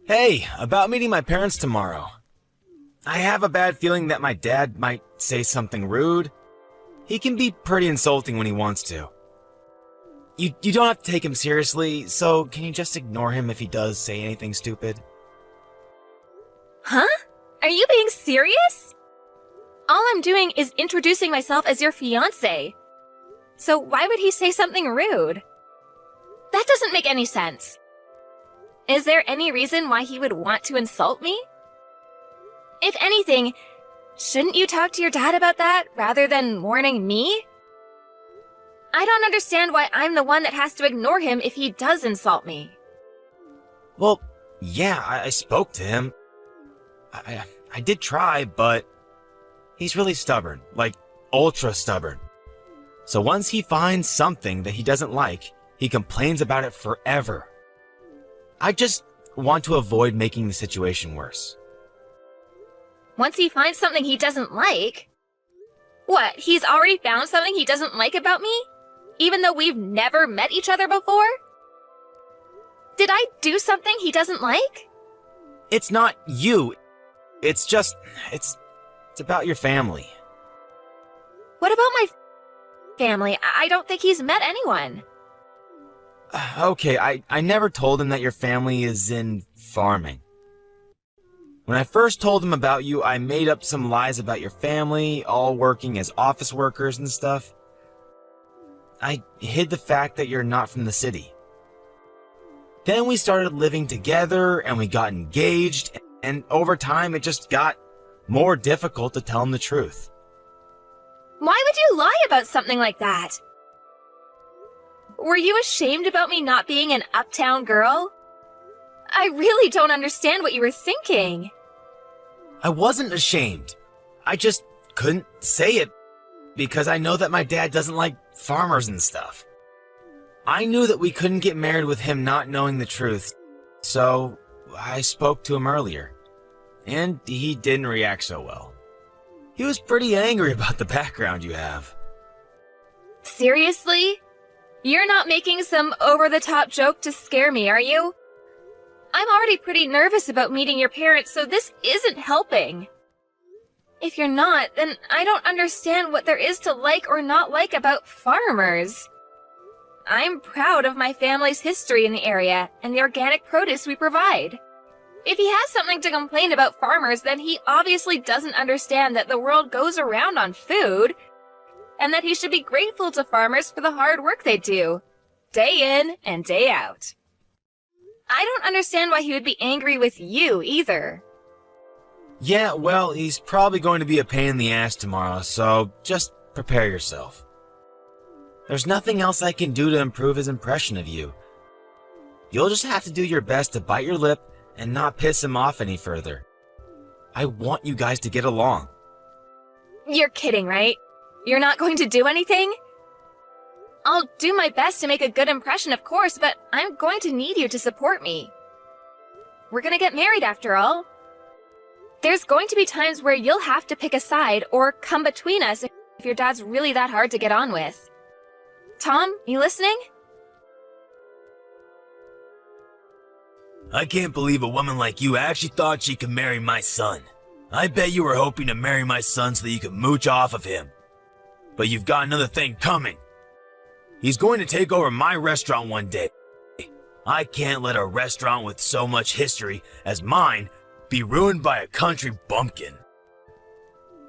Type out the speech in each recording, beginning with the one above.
Hey, about meeting my parents tomorrow. I have a bad feeling that my dad might say something rude. He can be pretty insulting when he wants to. You don't have to take him seriously, so can you just ignore him if he does say anything stupid? Huh? Are you being serious? All I'm doing is introducing myself as your fiancé. So why would he say something rude? That doesn't make any sense. Is there any reason why he would want to insult me? If anything, shouldn't you talk to your dad about that rather than warning me? I don't understand why I'm the one that has to ignore him if he does insult me. Well, yeah, I spoke to him. I did try, but he's really stubborn, like ultra stubborn. So once he finds something that he doesn't like, he complains about it forever. I just want to avoid making the situation worse. Once he finds something he doesn't like? What, he's already found something he doesn't like about me? Even though we've never met each other before? Did I do something he doesn't like? It's not you. It's about your family. What about my family? I don't think he's met anyone. Okay, I never told him that your family is in farming. When I first told him about you, I made up some lies about your family, all working as office workers and stuff. I hid the fact that you're not from the city. Then we started living together and we got engaged, and over time it just got more difficult to tell him the truth. Why would you lie about something like that? Were you ashamed about me not being an uptown girl? I really don't understand what you were thinking. I wasn't ashamed. I just couldn't say it because I know that my dad doesn't like farmers and stuff. I knew that we couldn't get married with him not knowing the truth, so I spoke to him earlier, and he didn't react so well. He was pretty angry about the background you have. Seriously? You're not making some over-the-top joke to scare me, are you? I'm already pretty nervous about meeting your parents, so this isn't helping. If you're not, then I don't understand what there is to like or not like about farmers. I'm proud of my family's history in the area and the organic produce we provide. If he has something to complain about farmers, then he obviously doesn't understand that the world goes around on food, and that he should be grateful to farmers for the hard work they do, day in and day out. I don't understand why he would be angry with you either. Yeah, well, he's probably going to be a pain in the ass tomorrow, so just prepare yourself. There's nothing else I can do to improve his impression of you. You'll just have to do your best to bite your lip and not piss him off any further. I want you guys to get along. You're kidding, right? You're not going to do anything? I'll do my best to make a good impression, of course, but I'm going to need you to support me. We're gonna get married after all. There's going to be times where you'll have to pick a side or come between us if your dad's really that hard to get on with. Tom, you listening? I can't believe a woman like you actually thought she could marry my son. I bet you were hoping to marry my son so that you could mooch off of him. But you've got another thing coming. He's going to take over my restaurant one day. I can't let a restaurant with so much history as mine be ruined by a country bumpkin.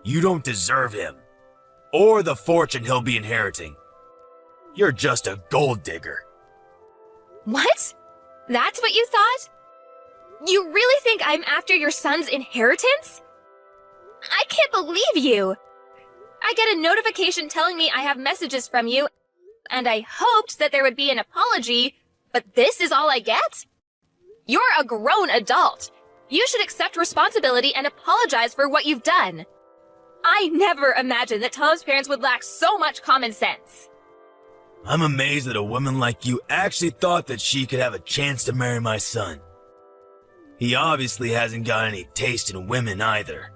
You don't deserve him, or the fortune he'll be inheriting. You're just a gold digger. What? That's what you thought? You really think I'm after your son's inheritance? I can't believe you! I get a notification telling me I have messages from you, and I hoped that there would be an apology, but this is all I get? You're a grown adult. You should accept responsibility and apologize for what you've done. I never imagined that Tom's parents would lack so much common sense. I'm amazed that a woman like you actually thought that she could have a chance to marry my son. He obviously hasn't got any taste in women either.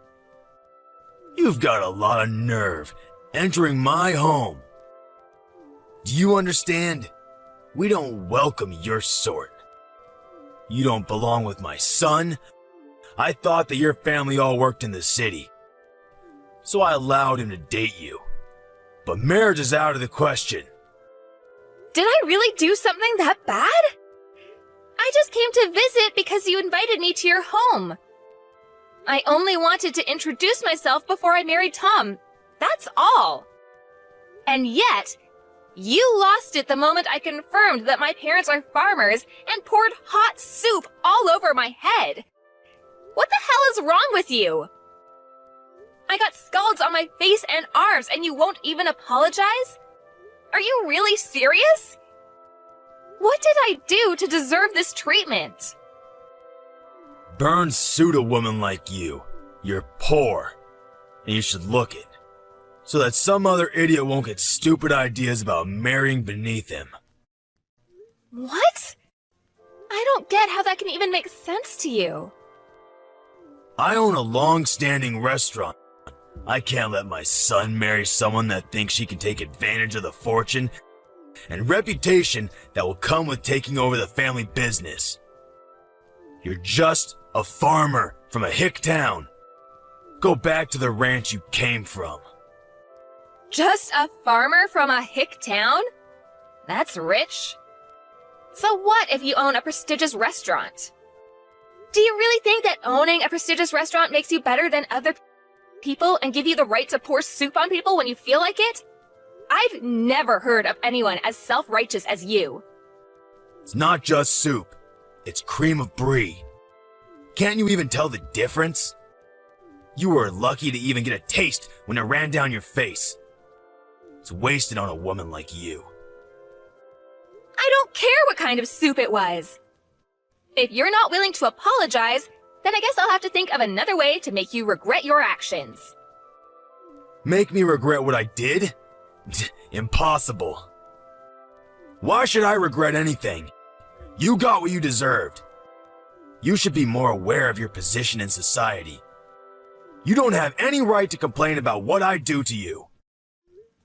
You've got a lot of nerve entering my home. Do you understand? We don't welcome your sort. You don't belong with my son. I thought that your family all worked in the city, so I allowed him to date you. But marriage is out of the question. Did I really do something that bad? I just came to visit because you invited me to your home. I only wanted to introduce myself before I married Tom. That's all. And yet, you lost it the moment I confirmed that my parents are farmers and poured hot soup all over my head. What the hell is wrong with you? I got scalds on my face and arms and you won't even apologize? Are you really serious? What did I do to deserve this treatment? Burns suit a woman like you. You're poor, and you should look it, so that some other idiot won't get stupid ideas about marrying beneath him. What? I don't get how that can even make sense to you. I own a long-standing restaurant. I can't let my son marry someone that thinks she can take advantage of the fortune and reputation that will come with taking over the family business. You're just a farmer from a hick town. Go back to the ranch you came from. Just a farmer from a hick town? That's rich. So what if you own a prestigious restaurant? Do you really think that owning a prestigious restaurant makes you better than other people and give you the right to pour soup on people when you feel like it? I've never heard of anyone as self-righteous as you. It's not just soup. It's cream of brie. Can't you even tell the difference? You were lucky to even get a taste when it ran down your face. It's wasted on a woman like you. I don't care what kind of soup it was. If you're not willing to apologize, then I guess I'll have to think of another way to make you regret your actions. Make me regret what I did? Impossible. Why should I regret anything? You got what you deserved. You should be more aware of your position in society. You don't have any right to complain about what I do to you.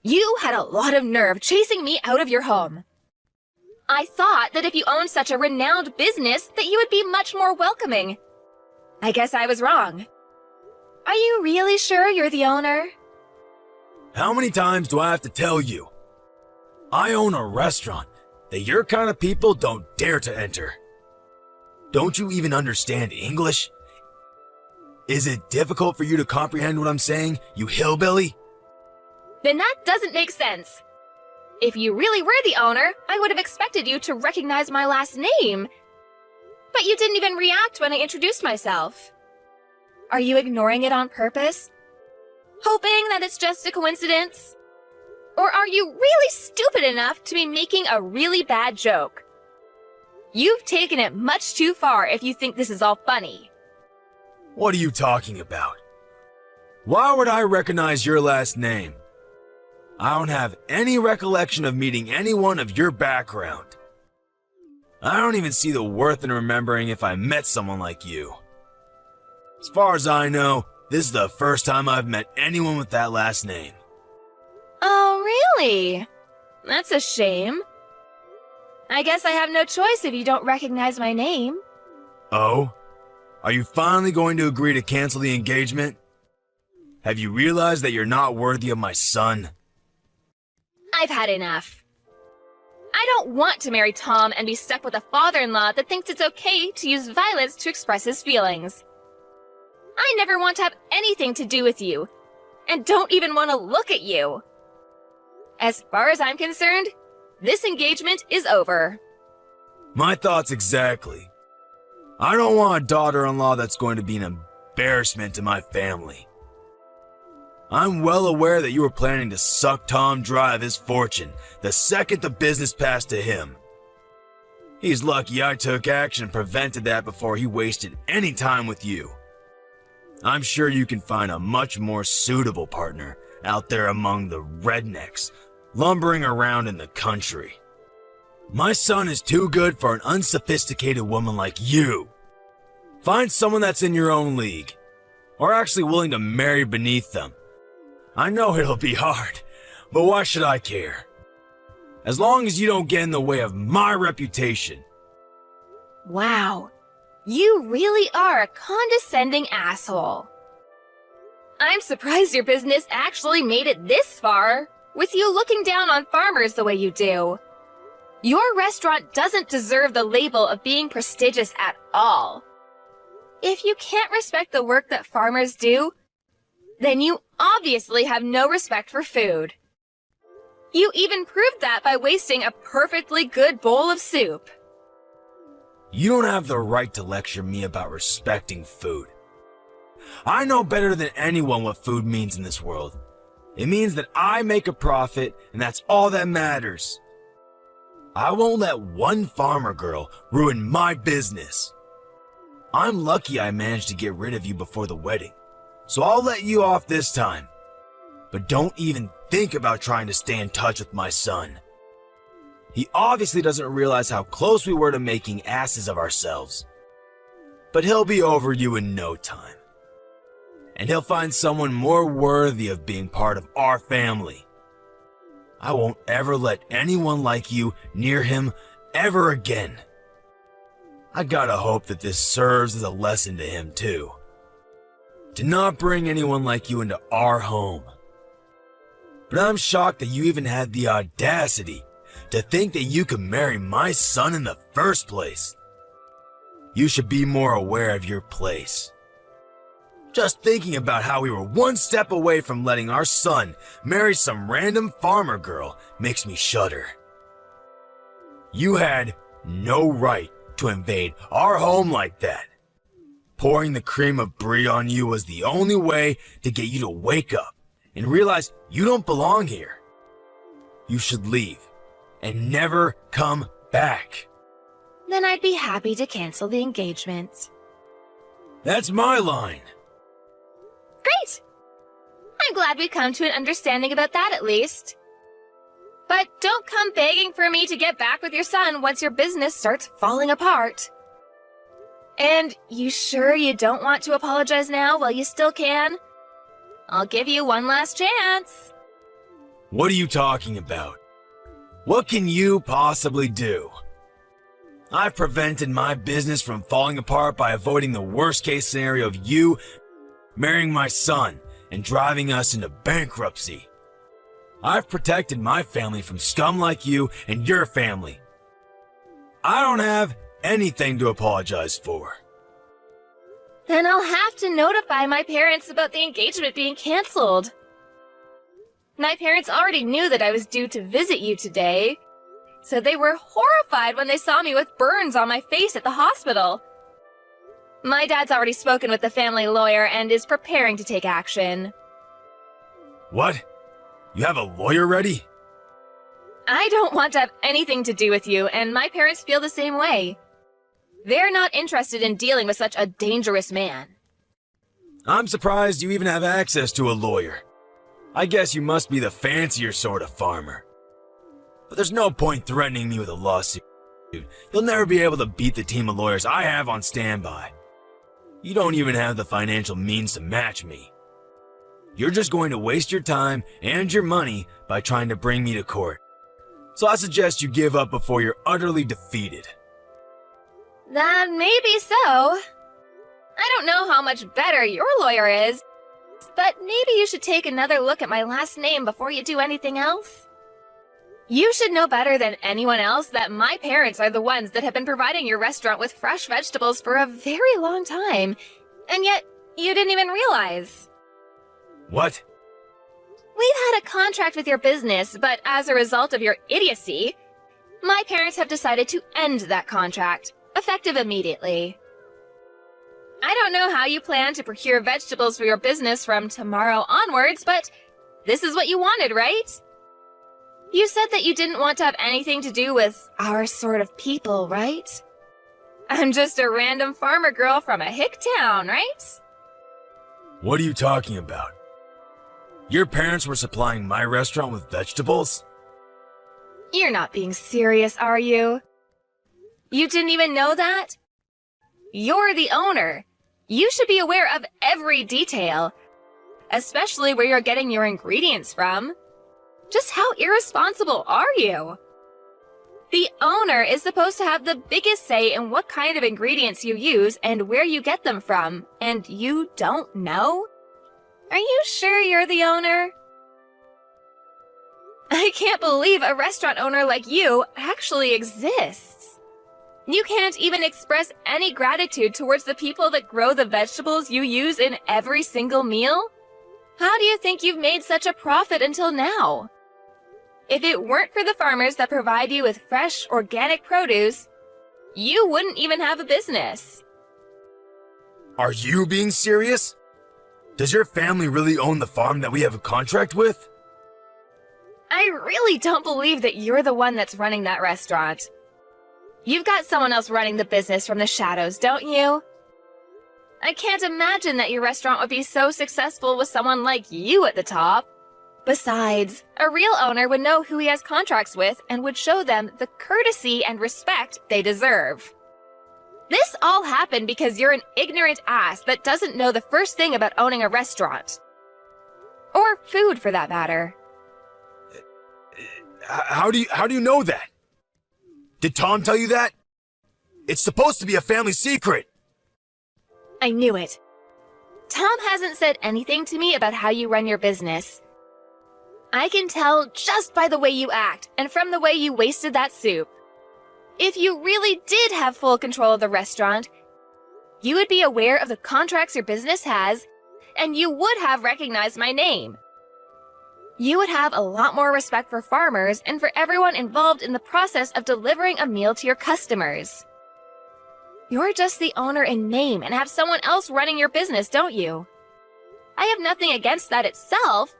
You had a lot of nerve chasing me out of your home. I thought that if you owned such a renowned business that you would be much more welcoming. I guess I was wrong. Are you really sure you're the owner? How many times do I have to tell you? I own a restaurant that your kind of people don't dare to enter. Don't you even understand English? Is it difficult for you to comprehend what I'm saying, you hillbilly? Then that doesn't make sense. If you really were the owner, I would have expected you to recognize my last name. But you didn't even react when I introduced myself. Are you ignoring it on purpose? Hoping that it's just a coincidence? Or are you really stupid enough to be making a really bad joke? You've taken it much too far if you think this is all funny. What are you talking about? Why would I recognize your last name? I don't have any recollection of meeting anyone of your background. I don't even see the worth in remembering if I met someone like you. As far as I know, this is the first time I've met anyone with that last name. Oh, really? That's a shame. I guess I have no choice if you don't recognize my name. Oh? Are you finally going to agree to cancel the engagement? Have you realized that you're not worthy of my son? I've had enough. I don't want to marry Tom and be stuck with a father-in-law that thinks it's okay to use violence to express his feelings. I never want to have anything to do with you, and don't even want to look at you. As far as I'm concerned, this engagement is over. My thoughts exactly. I don't want a daughter-in-law that's going to be an embarrassment to my family. I'm well aware that you were planning to suck Tom dry of his fortune the second the business passed to him. He's lucky I took action and prevented that before he wasted any time with you. I'm sure you can find a much more suitable partner out there among the rednecks lumbering around in the country. My son is too good for an unsophisticated woman like you. Find someone that's in your own league, or actually willing to marry beneath them. I know it'll be hard, but why should I care? As long as you don't get in the way of my reputation. Wow, You really are a condescending asshole. I'm surprised your business actually made it this far, with you looking down on farmers the way you do. Your restaurant doesn't deserve the label of being prestigious at all. If you can't respect the work that farmers do, then you obviously have no respect for food. You even proved that by wasting a perfectly good bowl of soup. You don't have the right to lecture me about respecting food. I know better than anyone what food means in this world. It means that I make a profit, and that's all that matters. I won't let one farmer girl ruin my business. I'm lucky I managed to get rid of you before the wedding, so I'll let you off this time. But don't even think about trying to stay in touch with my son. He obviously doesn't realize how close we were to making asses of ourselves. But he'll be over you in no time. And he'll find someone more worthy of being part of our family. I won't ever let anyone like you near him ever again. I gotta hope that this serves as a lesson to him too. To not bring anyone like you into our home. But I'm shocked that you even had the audacity to think that you could marry my son in the first place. You should be more aware of your place. Just thinking about how we were one step away from letting our son marry some random farmer girl makes me shudder. You had no right to invade our home like that. Pouring the cream of brie on you was the only way to get you to wake up and realize you don't belong here. You should leave and never come back. Then I'd be happy to cancel the engagement. That's my line. Great! I'm glad we've come to an understanding about that at least. But don't come begging for me to get back with your son once your business starts falling apart. And you sure you don't want to apologize now while you still can? I'll give you one last chance. What are you talking about? What can you possibly do? I've prevented my business from falling apart by avoiding the worst case scenario of you marrying my son and driving us into bankruptcy. I've protected my family from scum like you and your family. I don't have anything to apologize for. Then I'll have to notify my parents about the engagement being canceled. My parents already knew that I was due to visit you today, so they were horrified when they saw me with burns on my face at the hospital. My dad's already spoken with the family lawyer and is preparing to take action. What? You have a lawyer ready? I don't want to have anything to do with you, and my parents feel the same way. They're not interested in dealing with such a dangerous man. I'm surprised you even have access to a lawyer. I guess you must be the fancier sort of farmer. But there's no point threatening me with a lawsuit. You'll never be able to beat the team of lawyers I have on standby. You don't even have the financial means to match me. You're just going to waste your time and your money by trying to bring me to court. So I suggest you give up before you're utterly defeated. That may be so. I don't know how much better your lawyer is, but maybe you should take another look at my last name before you do anything else. You should know better than anyone else that my parents are the ones that have been providing your restaurant with fresh vegetables for a very long time, and yet you didn't even realize. What? We've had a contract with your business, but as a result of your idiocy, my parents have decided to end that contract, effective immediately. I don't know how you plan to procure vegetables for your business from tomorrow onwards, but this is what you wanted, right? You said that you didn't want to have anything to do with our sort of people, right? I'm just a random farmer girl from a hick town, right? What are you talking about? Your parents were supplying my restaurant with vegetables? You're not being serious, are you? You didn't even know that? You're the owner. You should be aware of every detail, especially where you're getting your ingredients from. Just how irresponsible are you? The owner is supposed to have the biggest say in what kind of ingredients you use and where you get them from, and you don't know? Are you sure you're the owner? I can't believe a restaurant owner like you actually exists. You can't even express any gratitude towards the people that grow the vegetables you use in every single meal? How do you think you've made such a profit until now? If it weren't for the farmers that provide you with fresh, organic produce, you wouldn't even have a business. Are you being serious? Does your family really own the farm that we have a contract with? I really don't believe that you're the one that's running that restaurant. You've got someone else running the business from the shadows, don't you? I can't imagine that your restaurant would be so successful with someone like you at the top. Besides, a real owner would know who he has contracts with and would show them the courtesy and respect they deserve. This all happened because you're an ignorant ass that doesn't know the first thing about owning a restaurant. Or food, for that matter. How do you know that? Did Tom tell you that? It's supposed to be a family secret. I knew it. Tom hasn't said anything to me about how you run your business. I can tell just by the way you act and from the way you wasted that soup. If you really did have full control of the restaurant, you would be aware of the contracts your business has, and you would have recognized my name. You would have a lot more respect for farmers and for everyone involved in the process of delivering a meal to your customers. You're just the owner in name and have someone else running your business, don't you? I have nothing against that itself,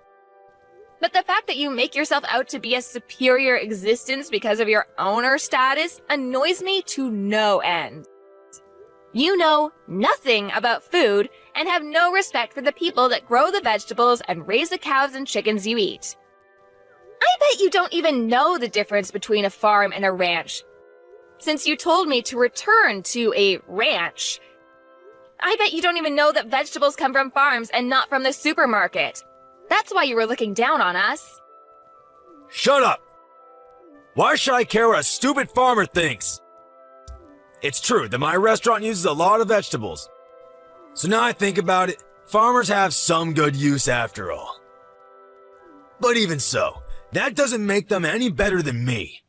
but the fact that you make yourself out to be a superior existence because of your owner status annoys me to no end. You know nothing about food and have no respect for the people that grow the vegetables and raise the cows and chickens you eat. I bet you don't even know the difference between a farm and a ranch. Since you told me to return to a ranch, I bet you don't even know that vegetables come from farms and not from the supermarket. That's why you were looking down on us. Shut up! Why should I care what a stupid farmer thinks? It's true that my restaurant uses a lot of vegetables. So now I think about it, farmers have some good use after all. But even so, that doesn't make them any better than me.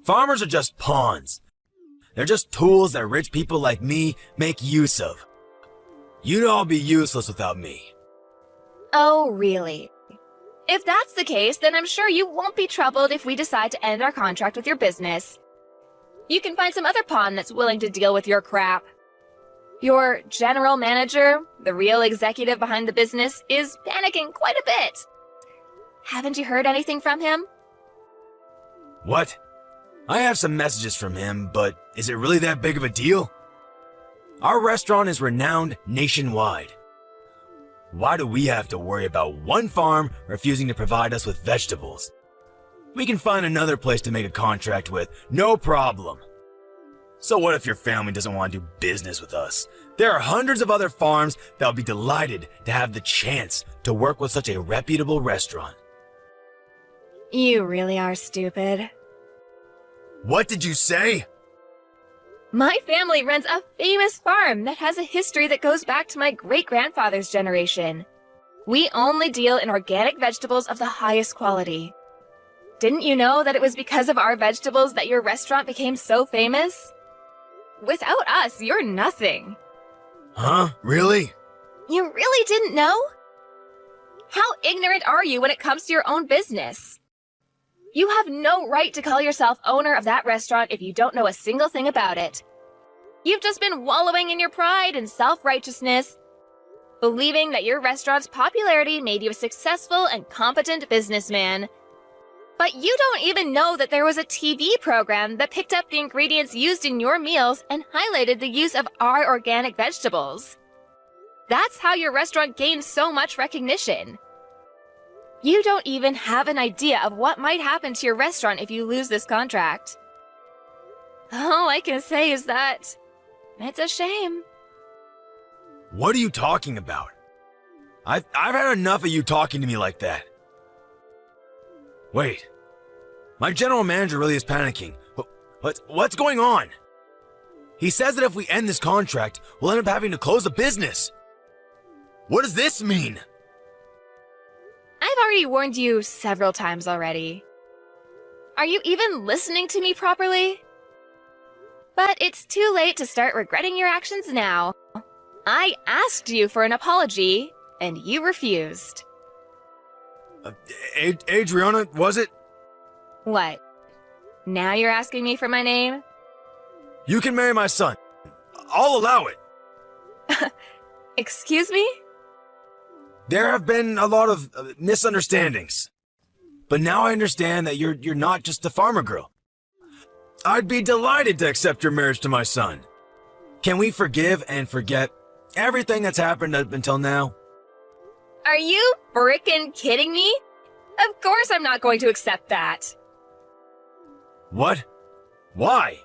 Farmers are just pawns. They're just tools that rich people like me make use of. You'd all be useless without me. Oh, really? If that's the case, then I'm sure you won't be troubled if we decide to end our contract with your business. You can find some other pawn that's willing to deal with your crap. Your general manager, the real executive behind the business, is panicking quite a bit. Haven't you heard anything from him? What? I have some messages from him, but is it really that big of a deal? Our restaurant is renowned nationwide. Why do we have to worry about one farm refusing to provide us with vegetables? We can find another place to make a contract with, no problem. So what if your family doesn't want to do business with us? There are hundreds of other farms that will be delighted to have the chance to work with such a reputable restaurant. You really are stupid. What did you say? My family runs a famous farm that has a history that goes back to my great-grandfather's generation. We only deal in organic vegetables of the highest quality. Didn't you know that it was because of our vegetables that your restaurant became so famous? Without us, you're nothing. Huh? Really? You really didn't know? How ignorant are you when it comes to your own business? You have no right to call yourself owner of that restaurant if you don't know a single thing about it. You've just been wallowing in your pride and self-righteousness, believing that your restaurant's popularity made you a successful and competent businessman. But you don't even know that there was a TV program that picked up the ingredients used in your meals and highlighted the use of our organic vegetables. That's how your restaurant gained so much recognition. You don't even have an idea of what might happen to your restaurant if you lose this contract. All I can say is that it's a shame. What are you talking about? I've had enough of you talking to me like that. Wait. My general manager really is panicking. What's going on? He says that if we end this contract, we'll end up having to close the business. What does this mean? I've already warned you several times already. Are you even listening to me properly? But it's too late to start regretting your actions now. I asked you for an apology, and you refused. Adriana, was it? What? Now you're asking me for my name? You can marry my son. I'll allow it. Excuse me? There have been a lot of misunderstandings. But now I understand that you're not just a farmer girl. I'd be delighted to accept your marriage to my son. Can we forgive and forget everything that's happened up until now? Are you frickin' kidding me? Of course I'm not going to accept that. What? Why?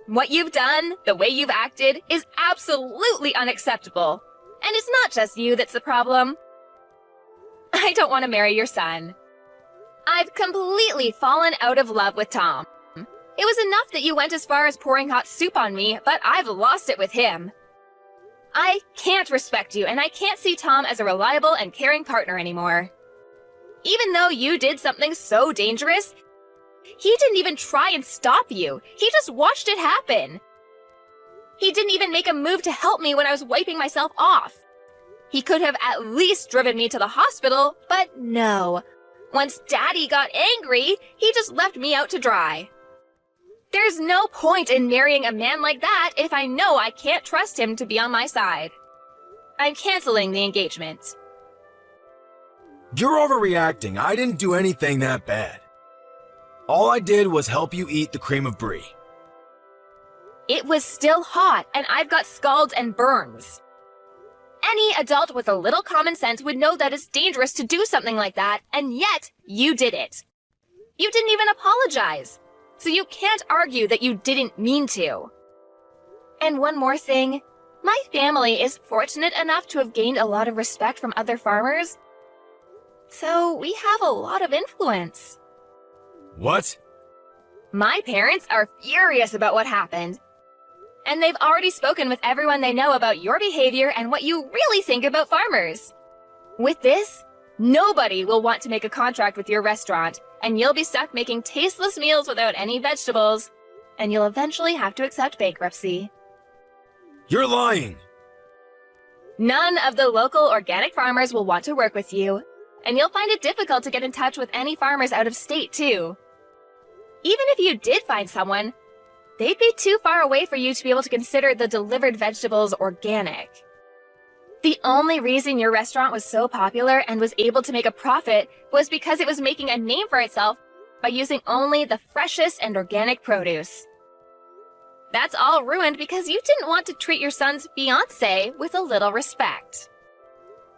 What you've done, the way you've acted, is absolutely unacceptable. And it's not just you that's the problem. I don't want to marry your son. I've completely fallen out of love with Tom. It was enough that you went as far as pouring hot soup on me, but I've lost it with him. I can't respect you, and I can't see Tom as a reliable and caring partner anymore. Even though you did something so dangerous, he didn't even try and stop you. He just watched it happen. He didn't even make a move to help me when I was wiping myself off. He could have at least driven me to the hospital, but no. Once Daddy got angry, he just left me out to dry. There's no point in marrying a man like that if I know I can't trust him to be on my side. I'm canceling the engagement. You're overreacting. I didn't do anything that bad. All I did was help you eat the cream of brie. It was still hot, and I've got scalds and burns. Any adult with a little common sense would know that it's dangerous to do something like that, and yet you did it. You didn't even apologize, so you can't argue that you didn't mean to. And one more thing, my family is fortunate enough to have gained a lot of respect from other farmers, so we have a lot of influence. What? My parents are furious about what happened. And they've already spoken with everyone they know about your behavior and what you really think about farmers. With this, nobody will want to make a contract with your restaurant, and you'll be stuck making tasteless meals without any vegetables, and you'll eventually have to accept bankruptcy. You're lying. None of the local organic farmers will want to work with you, and you'll find it difficult to get in touch with any farmers out of state, too. Even if you did find someone, they'd be too far away for you to be able to consider the delivered vegetables organic. The only reason your restaurant was so popular and was able to make a profit was because it was making a name for itself by using only the freshest and organic produce. That's all ruined because you didn't want to treat your son's fiancé with a little respect.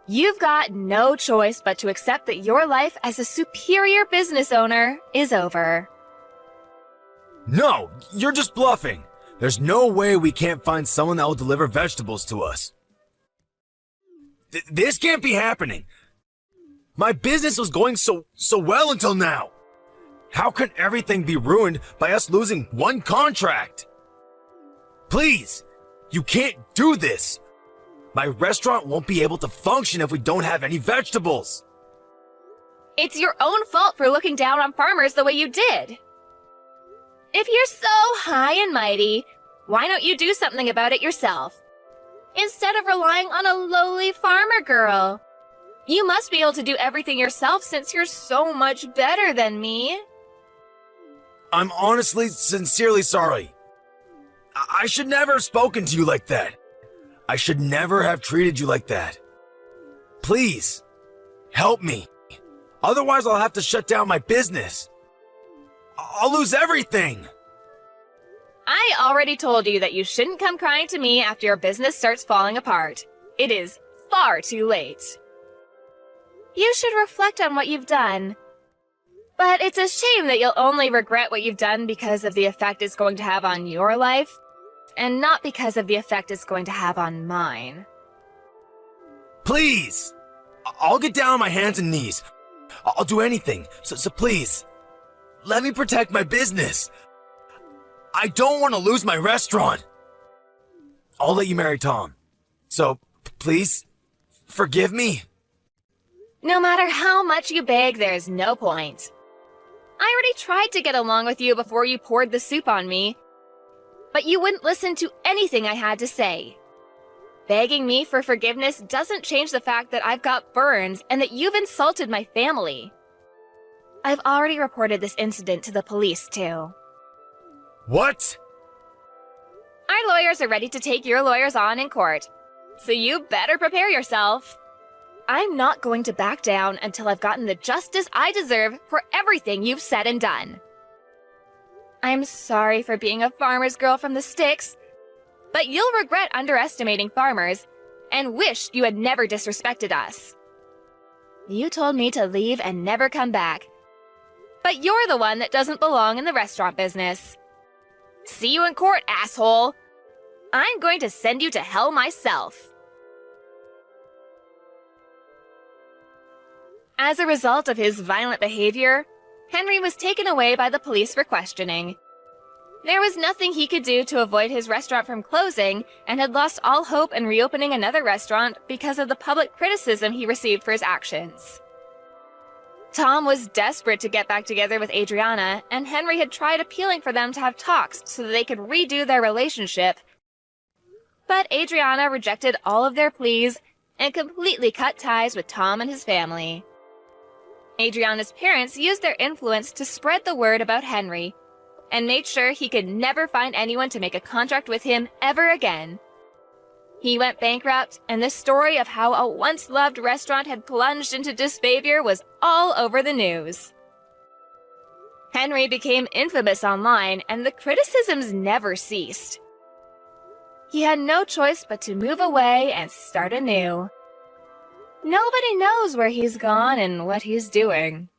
You've got no choice but to accept that your life as a superior business owner is over. No, you're just bluffing. There's no way we can't find someone that will deliver vegetables to us. This can't be happening. My business was going so well until now. How can everything be ruined by us losing one contract? Please, you can't do this. My restaurant won't be able to function if we don't have any vegetables. It's your own fault for looking down on farmers the way you did. If you're so high and mighty, why don't you do something about it yourself? Instead of relying on a lowly farmer girl. You must be able to do everything yourself since you're so much better than me. I'm honestly, sincerely sorry. I should never have spoken to you like that. I should never have treated you like that. Please, help me. Otherwise, I'll have to shut down my business. I'll lose everything. I already told you that you shouldn't come crying to me after your business starts falling apart. It is far too late. You should reflect on what you've done. But it's a shame that you'll only regret what you've done because of the effect it's going to have on your life, and not because of the effect it's going to have on mine. Please! I'll get down on my hands and knees. I'll do anything, so please, let me protect my business. I don't want to lose my restaurant. I'll let you marry Tom. So, please, forgive me. No matter how much you beg, there's no point. I already tried to get along with you before you poured the soup on me, but you wouldn't listen to anything I had to say. Begging me for forgiveness doesn't change the fact that I've got burns and that you've insulted my family. I've already reported this incident to the police, too. What? Our lawyers are ready to take your lawyers on in court, so you better prepare yourself. I'm not going to back down until I've gotten the justice I deserve for everything you've said and done. I'm sorry for being a farmer's girl from the sticks, but you'll regret underestimating farmers and wish you had never disrespected us. You told me to leave and never come back, but you're the one that doesn't belong in the restaurant business. See you in court, asshole. I'm going to send you to hell myself. As a result of his violent behavior, Henry was taken away by the police for questioning. There was nothing he could do to avoid his restaurant from closing and had lost all hope in reopening another restaurant because of the public criticism he received for his actions. Tom was desperate to get back together with Adriana, and Henry had tried appealing for them to have talks so that they could redo their relationship. But Adriana rejected all of their pleas and completely cut ties with Tom and his family. Adriana's parents used their influence to spread the word about Henry and made sure he could never find anyone to make a contract with him ever again. He went bankrupt, and the story of how a once-loved restaurant had plunged into disfavor was all over the news. Henry became infamous online, and the criticisms never ceased. He had no choice but to move away and start anew. Nobody knows where he's gone and what he's doing.